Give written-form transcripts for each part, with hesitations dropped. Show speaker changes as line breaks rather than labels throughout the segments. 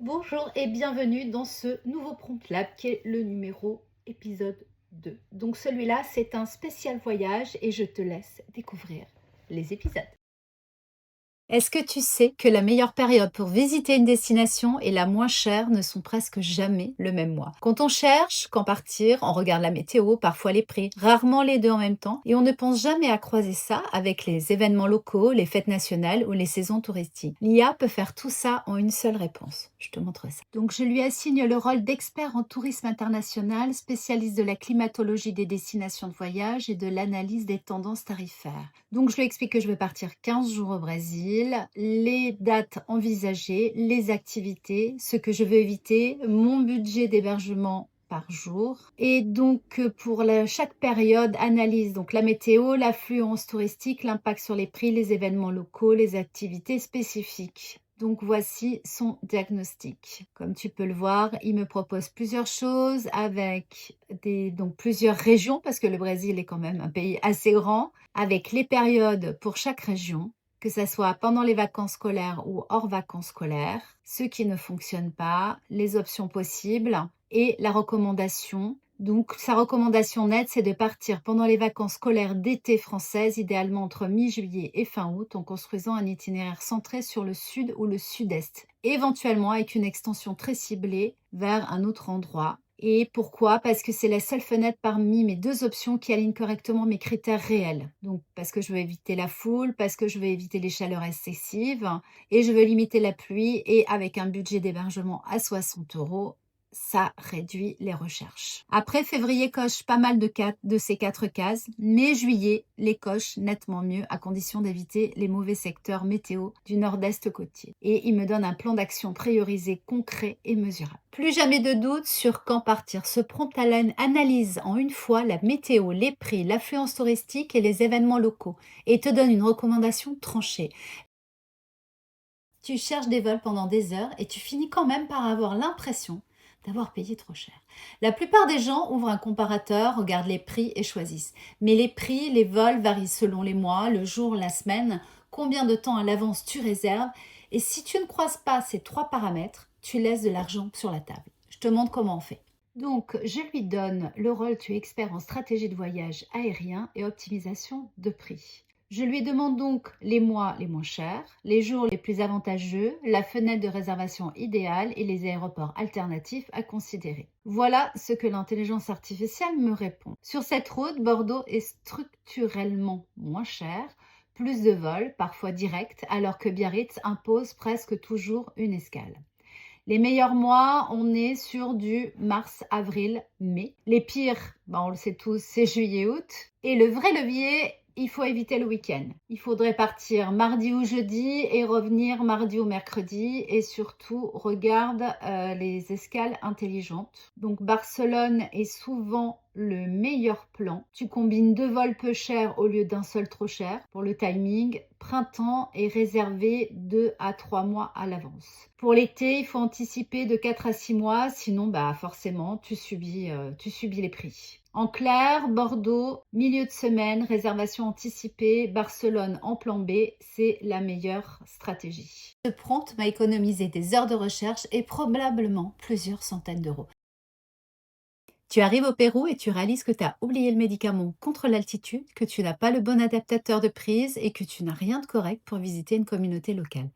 Bonjour et bienvenue dans ce nouveau Prompt Lab qui est le numéro épisode 2. Donc celui-là, c'est un spécial voyage et je te laisse découvrir les épisodes. Est-ce que tu sais que la meilleure période pour visiter une destination et la moins chère ne sont presque jamais le même mois? Quand on cherche quand partir, on regarde la météo, parfois les prix, rarement les deux en même temps, et on ne pense jamais à croiser ça avec les événements locaux, les fêtes nationales ou les saisons touristiques. L'IA peut faire tout ça en une seule réponse. Je te montre ça. Donc je lui assigne le rôle d'expert en tourisme international, spécialiste de la climatologie des destinations de voyage et de l'analyse des tendances tarifaires. Donc je lui explique que je vais partir 15 jours au Brésil, les dates envisagées, les activités, ce que je veux éviter, mon budget d'hébergement par jour. Et donc, pour chaque période, analyse donc la météo, l'affluence touristique, l'impact sur les prix, les événements locaux, les activités spécifiques. Donc voici son diagnostic. Comme tu peux le voir, il me propose plusieurs choses avec donc plusieurs régions, parce que le Brésil est quand même un pays assez grand, avec les périodes pour chaque région, que ce soit pendant les vacances scolaires ou hors vacances scolaires, ce qui ne fonctionne pas, les options possibles et la recommandation. Donc, sa recommandation nette, c'est de partir pendant les vacances scolaires d'été françaises, idéalement entre mi-juillet et fin août, en construisant un itinéraire centré sur le sud ou le sud-est, éventuellement avec une extension très ciblée vers un autre endroit. Et pourquoi? Parce que c'est la seule fenêtre parmi mes deux options qui aligne correctement mes critères réels. Donc, parce que je veux éviter la foule, parce que je veux éviter les chaleurs excessives et je veux limiter la pluie. Et avec un budget d'hébergement à 60 euros, ça réduit les recherches. Après, février coche pas mal de ces 4 cases, mais juillet les coche nettement mieux à condition d'éviter les mauvais secteurs météo du nord-est côtier. Et il me donne un plan d'action priorisé, concret et mesurable. Plus jamais de doute sur quand partir. Ce prompt analyse en une fois la météo, les prix, l'affluence touristique et les événements locaux et te donne une recommandation tranchée. Tu cherches des vols pendant des heures et tu finis quand même par avoir l'impression d'avoir payé trop cher. La plupart des gens ouvrent un comparateur, regardent les prix et choisissent. Mais les prix, les vols varient selon les mois, le jour, la semaine, combien de temps à l'avance tu réserves. Et si tu ne croises pas ces 3 paramètres, tu laisses de l'argent sur la table. Je te montre comment on fait. Donc, je lui donne le rôle, tu es expert en stratégie de voyage aérien et optimisation de prix. Je lui demande donc les mois les moins chers, les jours les plus avantageux, la fenêtre de réservation idéale et les aéroports alternatifs à considérer. Voilà ce que l'intelligence artificielle me répond. Sur cette route, Bordeaux est structurellement moins cher, plus de vols, parfois directs, alors que Biarritz impose presque toujours une escale. Les meilleurs mois, on est sur du mars, avril, mai. Les pires, on le sait tous, c'est juillet, août. Et le vrai levier, il faut éviter le week-end. Il faudrait partir mardi ou jeudi et revenir mardi ou mercredi. Et surtout, regarde les escales intelligentes. Donc Barcelone est souvent le meilleur plan. Tu combines 2 vols peu chers au lieu d'un seul trop cher. Pour le timing, printemps est réservé 2 à 3 mois à l'avance. Pour l'été, il faut anticiper de 4 à 6 mois, sinon forcément tu subis les prix. En clair, Bordeaux, milieu de semaine, réservation anticipée, Barcelone en plan B, c'est la meilleure stratégie. Ce prompt m'a économisé des heures de recherche et probablement plusieurs centaines d'euros. Tu arrives au Pérou et tu réalises que tu as oublié le médicament contre l'altitude, que tu n'as pas le bon adaptateur de prise et que tu n'as rien de correct pour visiter une communauté locale.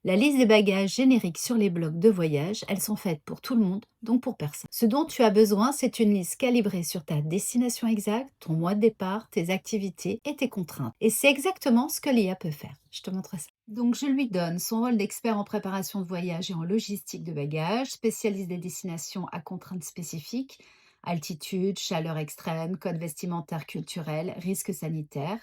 La liste des bagages génériques sur les blogs de voyage, elles sont faites pour tout le monde, donc pour personne. Ce dont tu as besoin, c'est une liste calibrée sur ta destination exacte, ton mois de départ, tes activités et tes contraintes. Et c'est exactement ce que l'IA peut faire. Je te montre ça. Donc je lui donne son rôle d'expert en préparation de voyage et en logistique de bagages, spécialiste des destinations à contraintes spécifiques, altitude, chaleur extrême, code vestimentaire culturel, risques sanitaires.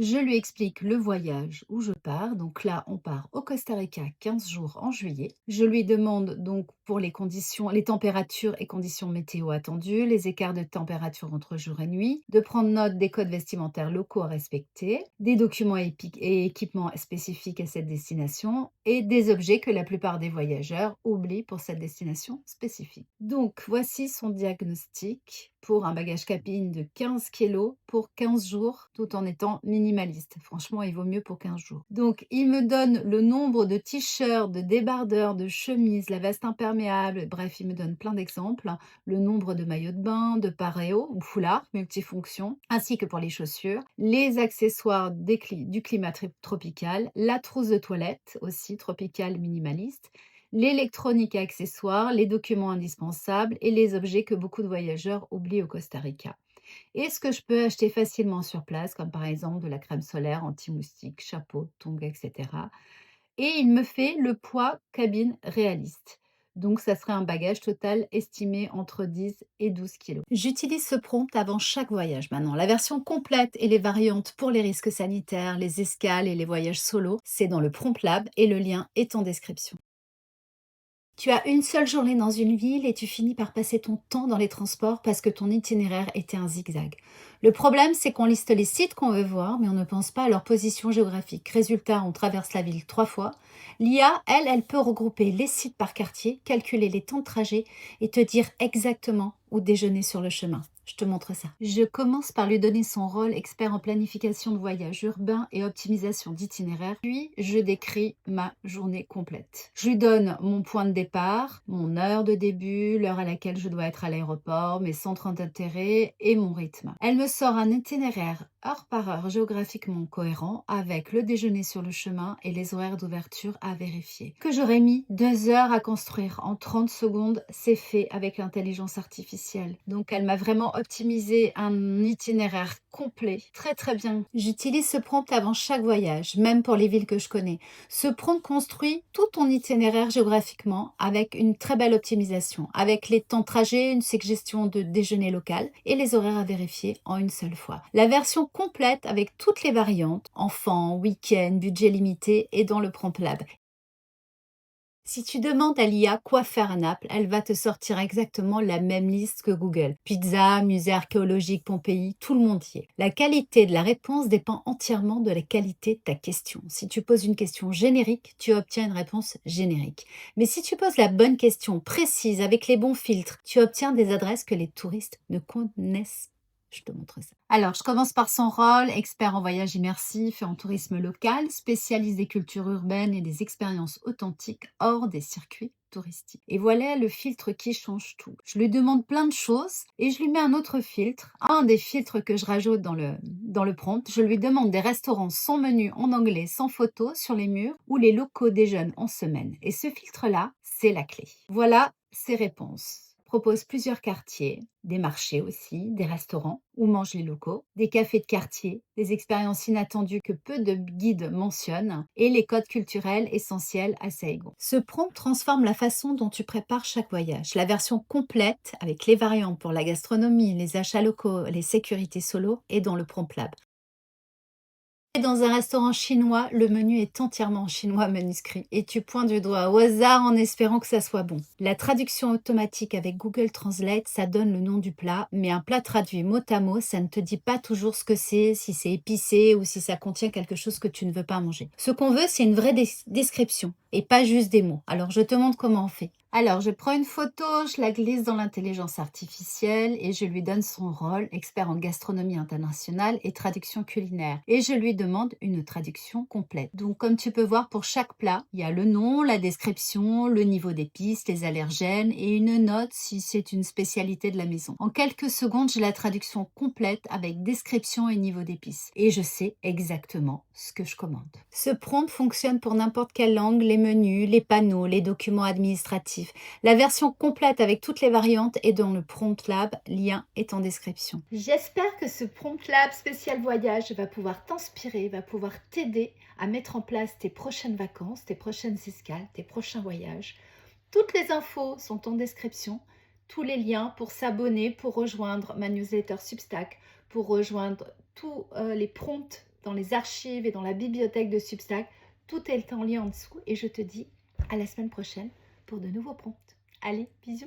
Je lui explique le voyage où je pars. Donc là, on part au Costa Rica 15 jours en juillet. Je lui demande donc pour les conditions, les températures et conditions météo attendues, les écarts de température entre jour et nuit, de prendre note des codes vestimentaires locaux à respecter, des documents et équipements spécifiques à cette destination et des objets que la plupart des voyageurs oublient pour cette destination spécifique. Donc, voici son diagnostic pour un bagage cabine de 15 kilos pour 15 jours, tout en étant minimaliste. Franchement, il vaut mieux pour 15 jours. Donc, il me donne le nombre de t-shirts, de débardeurs, de chemises, la veste imperméable, bref, il me donne plein d'exemples, le nombre de maillots de bain, de paréos ou foulards multifonctions, ainsi que pour les chaussures, les accessoires du climat tropical, la trousse de toilette aussi tropicale minimaliste, l'électronique et accessoires, les documents indispensables et les objets que beaucoup de voyageurs oublient au Costa Rica. Et ce que je peux acheter facilement sur place, comme par exemple de la crème solaire anti-moustique, chapeau, tongs, etc. Et il me fait le poids cabine réaliste. Donc, ça serait un bagage total estimé entre 10 et 12 kilos. J'utilise ce prompt avant chaque voyage maintenant. La version complète et les variantes pour les risques sanitaires, les escales et les voyages solo, c'est dans le Prompt Lab et le lien est en description. Tu as une seule journée dans une ville et tu finis par passer ton temps dans les transports parce que ton itinéraire était un zigzag. Le problème, c'est qu'on liste les sites qu'on veut voir, mais on ne pense pas à leur position géographique. Résultat, on traverse la ville 3 fois. L'IA, elle peut regrouper les sites par quartier, calculer les temps de trajet et te dire exactement où déjeuner sur le chemin. Je te montre ça. Je commence par lui donner son rôle expert en planification de voyage urbain et optimisation d'itinéraire. Puis, je décris ma journée complète. Je lui donne mon point de départ, mon heure de début, l'heure à laquelle je dois être à l'aéroport, mes centres d'intérêt et mon rythme. Elle me sort un itinéraire heure par heure géographiquement cohérent avec le déjeuner sur le chemin et les horaires d'ouverture à vérifier. Que j'aurais mis 2 heures à construire en 30 secondes, c'est fait avec l'intelligence artificielle. Donc elle m'a vraiment optimisé un itinéraire complet, très très bien. J'utilise ce prompt avant chaque voyage, même pour les villes que je connais. Ce prompt construit tout ton itinéraire géographiquement avec une très belle optimisation, avec les temps de trajet, une suggestion de déjeuner local et les horaires à vérifier en une seule fois. La version complète avec toutes les variantes, enfants, week-end, budget limité, est dans le Prompt Lab. Si tu demandes à l'IA quoi faire à Naples, elle va te sortir exactement la même liste que Google. Pizza, musée archéologique, Pompéi, tout le monde y est. La qualité de la réponse dépend entièrement de la qualité de ta question. Si tu poses une question générique, tu obtiens une réponse générique. Mais si tu poses la bonne question précise avec les bons filtres, tu obtiens des adresses que les touristes ne connaissent pas. Je te montre ça. Alors, je commence par son rôle, expert en voyage immersif et en tourisme local, spécialiste des cultures urbaines et des expériences authentiques hors des circuits touristiques. Et voilà le filtre qui change tout. Je lui demande plein de choses et je lui mets un autre filtre, un des filtres que je rajoute dans le prompt. Je lui demande des restaurants sans menu en anglais, sans photo sur les murs où les locaux déjeunent en semaine. Et ce filtre-là, c'est la clé. Voilà ses réponses. Propose plusieurs quartiers, des marchés aussi, des restaurants où mangent les locaux, des cafés de quartier, des expériences inattendues que peu de guides mentionnent et les codes culturels essentiels à Saigon. Ce prompt transforme la façon dont tu prépares chaque voyage. La version complète avec les variantes pour la gastronomie, les achats locaux, les sécurités solo est dans le Prompt Lab. Dans un restaurant chinois, le menu est entièrement en chinois manuscrit et tu pointes du doigt au hasard en espérant que ça soit bon. La traduction automatique avec Google Translate, ça donne le nom du plat, mais un plat traduit mot à mot, ça ne te dit pas toujours ce que c'est, si c'est épicé ou si ça contient quelque chose que tu ne veux pas manger. Ce qu'on veut, c'est une vraie description et pas juste des mots. Alors, je te montre comment on fait. Alors, je prends une photo, je la glisse dans l'intelligence artificielle et je lui donne son rôle, expert en gastronomie internationale et traduction culinaire. Et je lui demande une traduction complète. Donc, comme tu peux voir, pour chaque plat, il y a le nom, la description, le niveau d'épices, les allergènes et une note si c'est une spécialité de la maison. En quelques secondes, j'ai la traduction complète avec description et niveau d'épices. Et je sais exactement ce que je commande. Ce prompt fonctionne pour n'importe quelle langue, les menus, les panneaux, les documents administratifs. La version complète avec toutes les variantes est dans le Prompt Lab, lien est en description. J'espère que ce Prompt Lab spécial voyage va pouvoir t'inspirer, va pouvoir t'aider à mettre en place tes prochaines vacances, tes prochaines escales, tes prochains voyages. Toutes les infos sont en description, tous les liens pour s'abonner, pour rejoindre ma newsletter Substack, pour rejoindre tous les prompts dans les archives et dans la bibliothèque de Substack. Tout est en lien en dessous et je te dis à la semaine prochaine pour de nouveaux prompts. Allez, bisous!